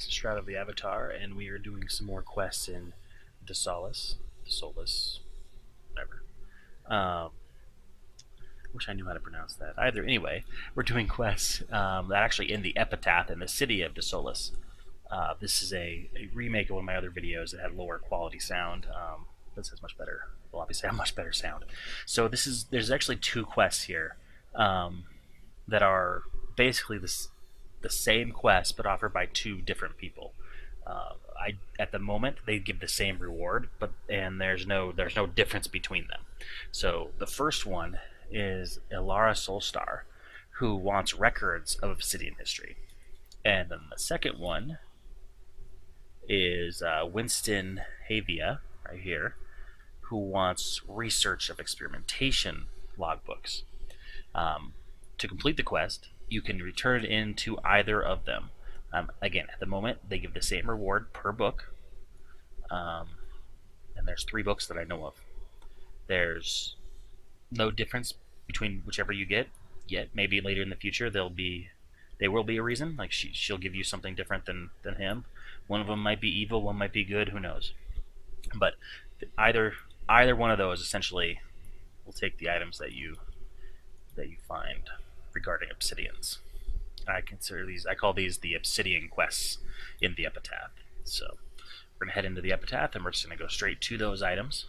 This is Shroud of the Avatar, and we are doing some more quests in Desolis, whatever. Wish I knew how to pronounce that. Either anyway, we're doing quests that actually in the Epitaph in the city of Desolis. This is a remake of one of my other videos that had lower quality sound. This has much better. Well, obviously, have much better sound. So there's actually two quests here that are basically the same quest but offered by two different people. At the moment they give the same reward, and there's no difference between them. So the first one is Elara Solstar, who wants records of Obsidian history, and then the second one is Wynston Haevia, right here, who wants research of experimentation logbooks. To complete the quest, you can return into either of them. Again, at the moment, they give the same reward per book, and there's 3 books that I know of. There's no difference between whichever you get yet. Maybe later in the future there will be a reason. Like she'll give you something different than him. One of them might be evil, one might be good. Who knows? But either one of those essentially will take the items that you find regarding obsidians. I call these the Obsidian quests in the Epitaph. So we're gonna head into the Epitaph, and we're just gonna go straight to those items.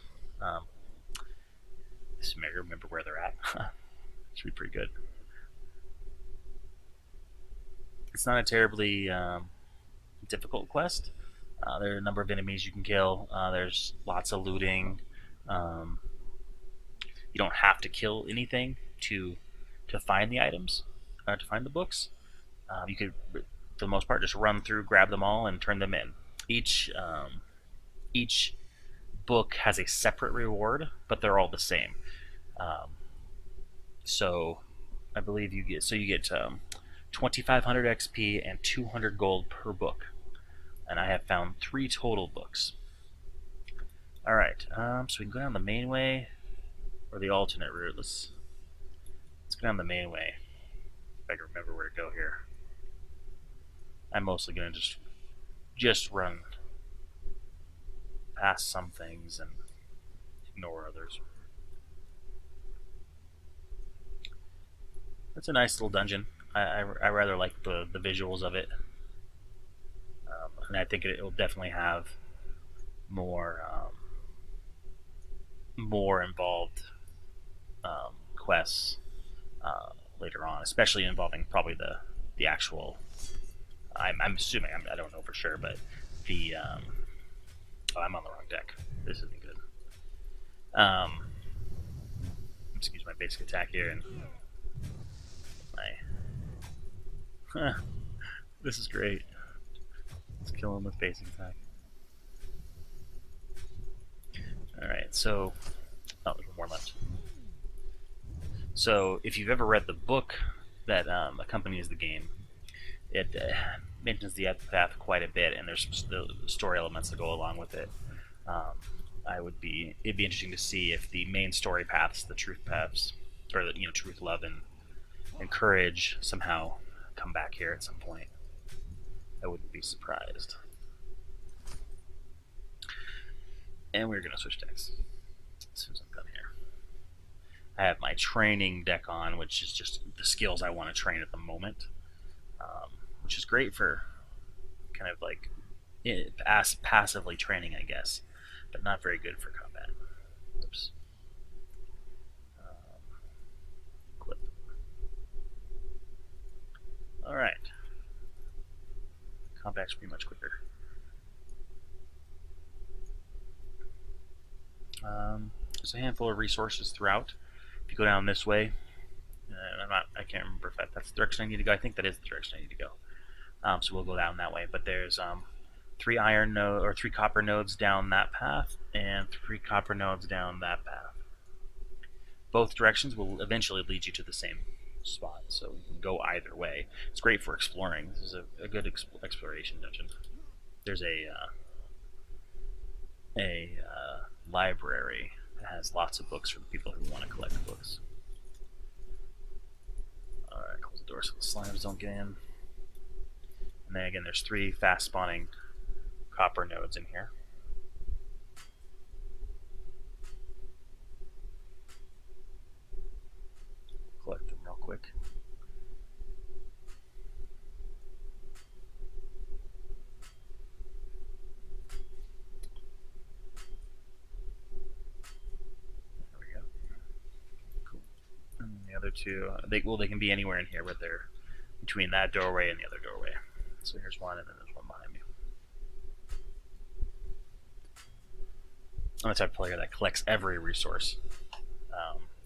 Just remember where they're at. Should be pretty good. It's not a terribly difficult quest. There are a number of enemies you can kill. There's lots of looting. You don't have to kill anything to find the items, to find the books. You could, for the most part, just run through, grab them all, and turn them in. Each book has a separate reward, but they're all the same. So I believe you get 2,500 XP and 200 gold per book, and I have found 3 total books. All right, so we can go down the main way or the alternate route. Let's go down the main way. If I can remember where to go here. I'm mostly gonna just run past some things and ignore others. It's a nice little dungeon. I rather like the visuals of it, and I think it will definitely have more involved quests later on, especially involving probably the actual. I'm assuming, I don't know for sure, but the I'm on the wrong deck. This isn't good. Excuse my basic attack here, and this is great. Let's kill him with basic attack. Alright, so there's one more left. So if you've ever read the book that accompanies the game, it mentions the Epitaph quite a bit, and there's the story elements that go along with it. It'd be interesting to see if the main story paths, the truth paths, or truth, love, and courage somehow come back here at some point. I wouldn't be surprised. And we're gonna switch decks as soon as I'm done here. I have my training deck on, which is just the skills I want to train at the moment, which is great for kind of like passively training, I guess, but not very good for combat. Oops. Clip. Alright. Combat's pretty much quicker. There's a handful of resources throughout. If you go down this way, I can't remember if that's the direction I need to go. I think that is the direction I need to go. So we'll go down that way. But there's 3 copper nodes down that path, and 3 copper nodes down that path. Both directions will eventually lead you to the same spot, so you can go either way. It's great for exploring. This is a good exploration dungeon. There's a library that has lots of books for the people who want to collect books. Alright, close the door so the slimes don't get in. And then again, there's 3 fast spawning copper nodes in here. Collect them real quick. There we go. Cool. And the other 2, they can be anywhere in here, but they're between that doorway and the other doorway. So here's one, and then there's one behind me. I'm the type of player that collects every resource,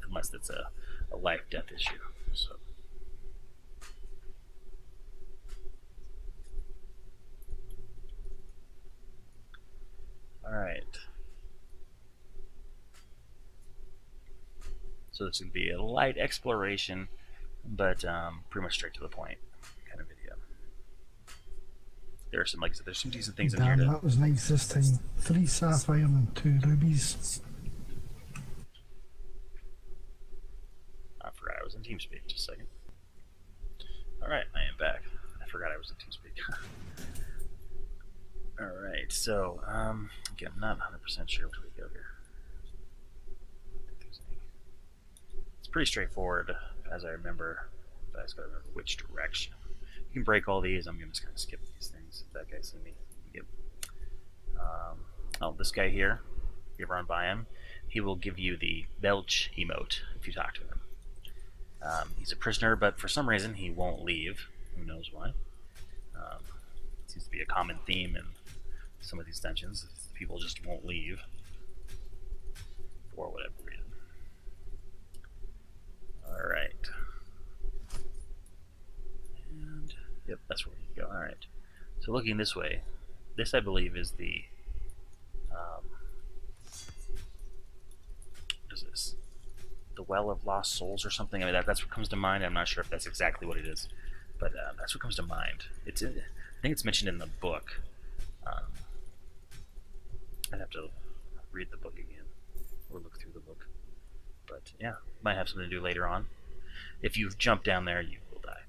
unless it's a life-death issue. So. Alright. So this would be a light exploration, but pretty much straight to the point kind of video. There are some, like I said, there's some decent things in here. That was nice this time. 3 sapphire and 2 rubies. I forgot I was in TeamSpeak. Just a second. Alright, I am back. I forgot I was in TeamSpeak. Alright, so, again, I'm not 100% sure which way to go here. It's pretty straightforward, as I remember, but I just gotta remember which direction. You can break all these. I'm gonna just kind of skip these things if that guy see me. Yep. Oh, this guy here, if you ever run by him, he will give you the belch emote if you talk to him. He's a prisoner, but for some reason he won't leave. Who knows why? Seems to be a common theme in some of these dungeons. People just won't leave for whatever reason. Alright. And, yep, that's where we go. Alright. So looking this way, this I believe is the, what is this? The Well of Lost Souls or something? I mean, that's what comes to mind. I'm not sure if that's exactly what it is, but that's what comes to mind. I think it's mentioned in the book. I'd have to read the book again, or look through the book. But yeah, might have something to do later on. If you jump down there, you will die.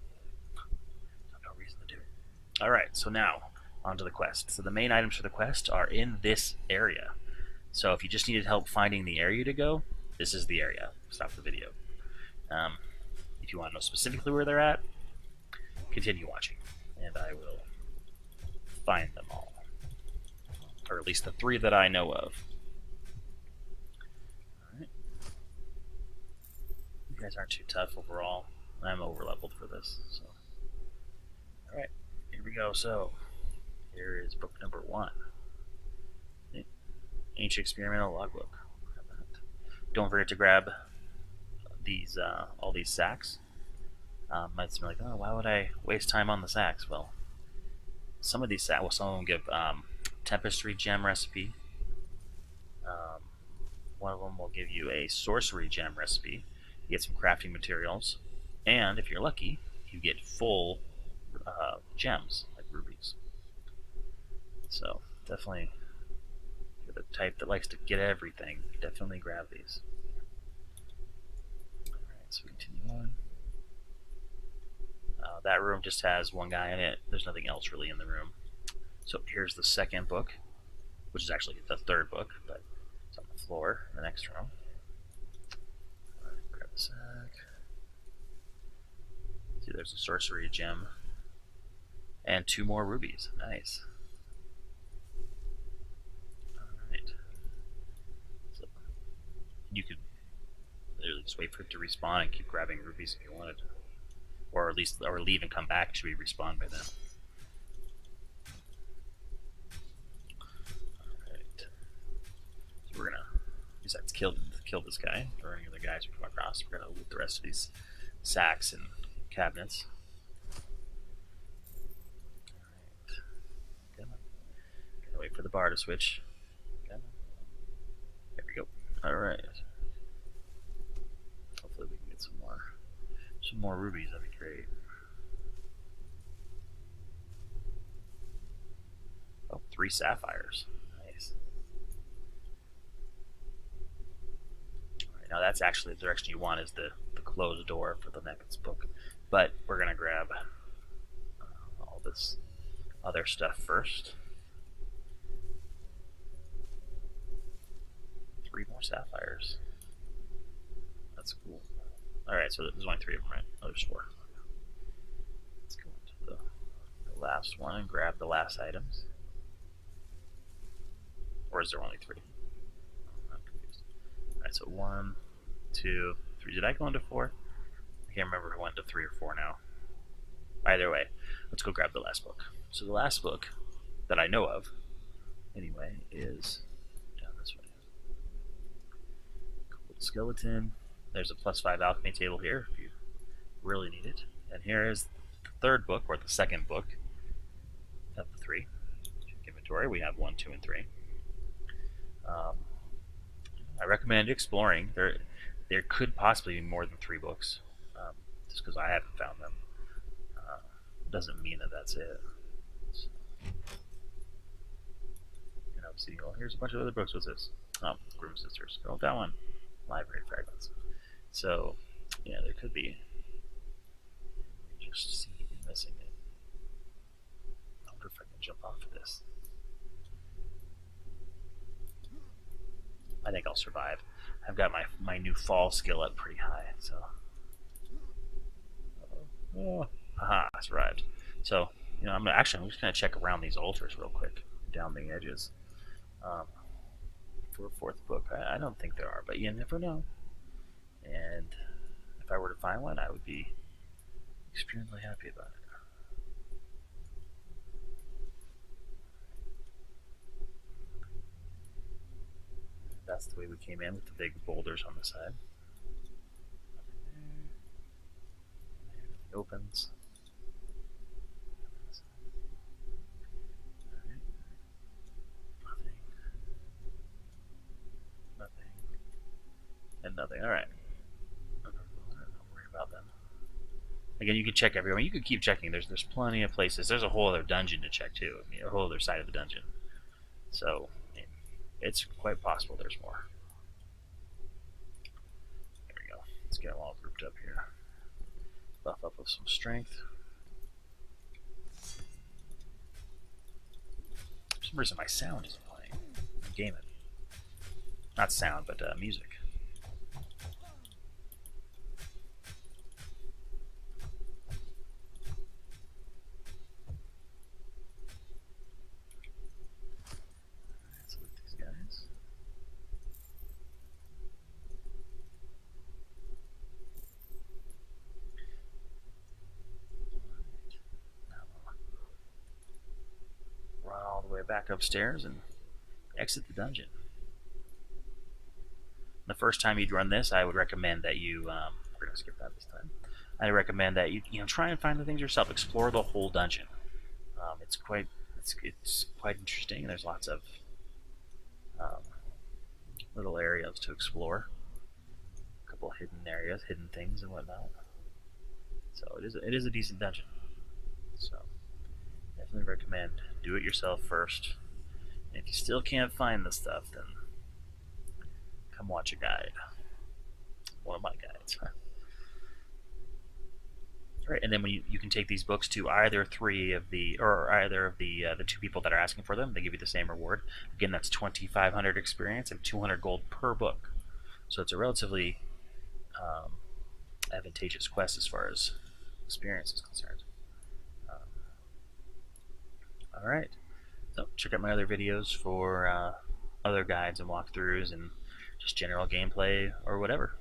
No reason to do it. Alright, so now, on to the quest. So the main items for the quest are in this area. So if you just needed help finding the area to go, this is the area. Stop the video. If you want to know specifically where they're at, continue watching, and I will find them all. Or at least the 3 that I know of. Alright. You guys aren't too tough overall. I'm over-leveled for this, so. Alright, here we go. So, here is book number 1. Ancient Experimental Logbook. Don't forget to grab these, all these sacks. Might seem like, oh, why would I waste time on the sacks? Well, some of these sacks, well, some of them give Tapestry Gem recipe. One of them will give you a Sorcery Gem recipe. You get some crafting materials, and if you're lucky, you get full gems, like rubies. So, definitely, if you're the type that likes to get everything, definitely grab these. Alright, so we continue on. That room just has one guy in it. There's nothing else really in the room. So here's the second book, which is actually the 3rd book, but it's on the floor in the next room. Alright, grab the sack. See, there's a sorcery gem. And 2 more rubies. Nice. Alright. So you could literally just wait for it to respawn and keep grabbing rubies if you wanted. Or at least, or leave and come back to be respawned by then. Alright. So we're gonna, besides kill this guy, or any other guys we come across, we're gonna loot the rest of these sacks and cabinets. Alright. Come on. Gotta wait for the bar to switch. Come on. There we go. Alright. Hopefully we can get some more rubies. That'd be great. Oh, 3 sapphires. Nice. Alright, now that's actually the direction you want, is the closed door for the next book. But we're gonna grab all this other stuff first. 3 more sapphires. That's cool. Alright, so there's only 3 of them, right? Oh, there's 4. Let's go into the last one and grab the last items. Or is there only 3? I'm confused. Alright, so 1, 2, 3. Did I go into 4? I can't remember if I went to 3 or 4 now. Either way, let's go grab the last book. So the last book that I know of, anyway, is down this way. Cool skeleton. There's a +5 alchemy table here if you really need it. And here is the 3rd book, or the 2nd book of the 3. Inventory, we have 1, 2, and 3. I recommend exploring. There could possibly be more than 3 books, just because I haven't found them. Doesn't mean that that's it. So, Obsidian. Well, here's a bunch of other books. What's this? Oh, Groom Sisters. Go with that one. Library fragments. So, yeah, there could be. Just see me missing it. I wonder if I can jump off of this. I think I'll survive. I've got my new fall skill up pretty high, so. Oh. Aha, I survived. So, I'm just gonna check around these altars real quick, down the edges. For a 4th book, I don't think there are, but you never know. And if I were to find one, I would be extremely happy about it. That's the way we came in, with the big boulders on the side. It opens. And nothing. Alright. Don't worry about them. Again, you can check everywhere. You can keep checking. There's plenty of places. There's a whole other dungeon to check too. A whole other side of the dungeon. So, it's quite possible there's more. There we go. Let's get them all grouped up here. Buff up with some strength. For some reason my sound isn't playing. I'm gaming. Not sound, but music. Let's loot these guys. Run all the way back upstairs and exit the dungeon. The first time you'd run this, I would recommend that you, we're going to skip that this time. I recommend that you try and find the things yourself. Explore the whole dungeon. It's quite interesting. There's lots of little areas to explore. A couple of hidden areas, hidden things and whatnot. So it is a decent dungeon. So definitely recommend do it yourself first. And if you still can't find the stuff, then come watch a guide. One of my guides. Right, and then when you can take these books to either of the 2 people that are asking for them. They give you the same reward. Again, that's 2,500 experience and 200 gold per book. So it's a relatively advantageous quest as far as experience is concerned. All right, so check out my other videos for other guides and walkthroughs and just general gameplay or whatever.